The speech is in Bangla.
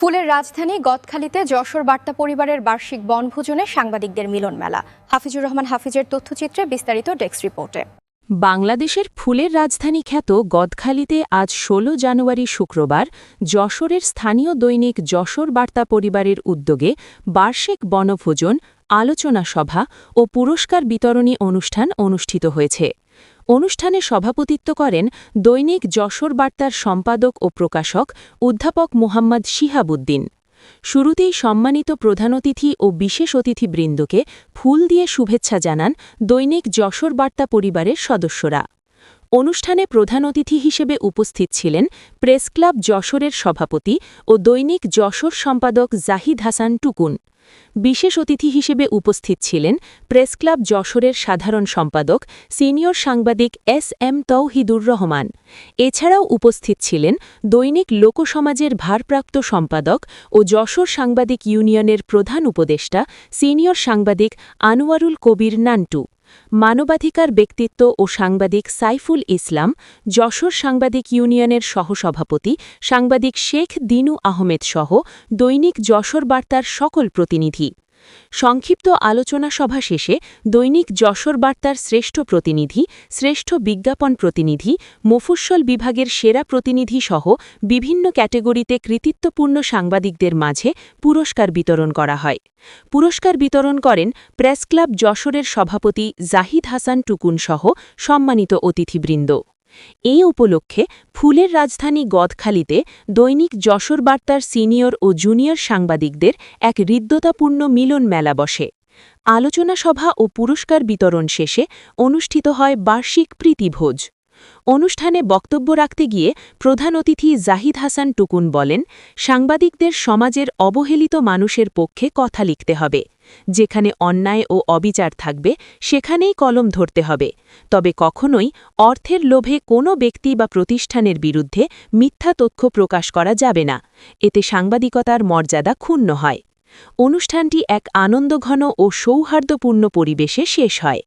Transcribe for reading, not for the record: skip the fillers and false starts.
ফুলের রাজধানী গদখালিতে যশোর বার্তা পরিবারের বার্ষিক বনভোজনে সাংবাদিকদের মিলন মেলা। হাফিজুর রহমান হাফিজের তথ্যচিত্রে বিস্তারিত ডেস্ক রিপোর্টে। বাংলাদেশের ফুলের রাজধানী খ্যাত গদখালিতে আজ ১৬ জানুয়ারি শুক্রবার যশোরের স্থানীয় দৈনিক যশোর বার্তা পরিবারের উদ্যোগে বার্ষিক বনভোজন, আলোচনা সভা ও পুরস্কার বিতরণী অনুষ্ঠান অনুষ্ঠিত হয়েছে। অনুষ্ঠানে সভাপতিত্ব করেন দৈনিক যশোর বার্তার সম্পাদক ও প্রকাশক অধ্যাপক মোহাম্মদ শিহাবুদ্দিন। শুরুতেই সম্মানিত প্রধান অতিথি ও বিশেষ অতিথিবৃন্দকে ফুল দিয়ে শুভেচ্ছা জানান দৈনিক যশোর বার্তা পরিবারের সদস্যরা। অনুষ্ঠানে প্রধান অতিথি হিসেবে উপস্থিত ছিলেন প্রেসক্লাব যশোরের সভাপতি ও দৈনিক যশোর সম্পাদক জাহিদ হাসান টুকুন। বিশেষ অতিথি হিসেবে উপস্থিত ছিলেন প্রেসক্লাব যশোরের সাধারণ সম্পাদক সিনিয়র সাংবাদিক এস.এম. তৌহিদুর রহমান। এছাড়াও উপস্থিত ছিলেন দৈনিক লোকসমাজের ভারপ্রাপ্ত সম্পাদক ও যশোর সাংবাদিক ইউনিয়নের প্রধান উপদেষ্টা সিনিয়র সাংবাদিক আনোয়ারুল কবির নান্টু, মানবাধিকার ব্যক্তিত্ব ও সাংবাদিক সাইফুল ইসলাম, যশোর সাংবাদিক ইউনিয়নের সহসভাপতি সাংবাদিক শেখ দিনু আহমেদ সহ দৈনিক যশোর বার্তার সকল প্রতিনিধি। সংক্ষিপ্ত আলোচনা সভা শেষে দৈনিক যশোর বার্তার শ্রেষ্ঠ প্রতিনিধি, শ্রেষ্ঠ বিজ্ঞাপন প্রতিনিধি, মফস্বল বিভাগের সেরা প্রতিনিধি সহ বিভিন্ন ক্যাটেগরিতে কৃতিত্বপূর্ণ সাংবাদিকদের মাঝে পুরস্কার বিতরণ করা হয়। পুরস্কার বিতরণ করেন প্রেসক্লাব যশোরের সভাপতি জাহিদ হাসান টুকুন সহ সম্মানিত অতিথিবৃন্দ। এই উপলক্ষে ফুলের রাজধানী গদখালিতে দৈনিক যশোর বার্তার সিনিয়র ও জুনিয়র সাংবাদিকদের এক হৃদ্যতাপূর্ণ মিলন মেলা বসে। আলোচনা সভা ও পুরস্কার বিতরণ শেষে অনুষ্ঠিত হয় বার্ষিক প্রীতিভোজ। অনুষ্ঠানে বক্তব্য রাখতে গিয়ে প্রধান অতিথি জাহিদ হাসান টুকুন বলেন, সাংবাদিকদের সমাজের অবহেলিত মানুষের পক্ষে কথা লিখতে হবে। যেখানে অন্যায় ও অবিচার থাকবে সেখানেই কলম ধরতে হবে, তবে কখনোই অর্থের লোভে কোনো ব্যক্তি বা প্রতিষ্ঠানের বিরুদ্ধে মিথ্যা তথ্য প্রকাশ করা যাবে না। এতে সাংবাদিকতার মর্যাদা ক্ষুণ্ণ হয়। অনুষ্ঠানটি এক আনন্দঘন ও সৌহার্দ্যপূর্ণ পরিবেশে শেষ হয়।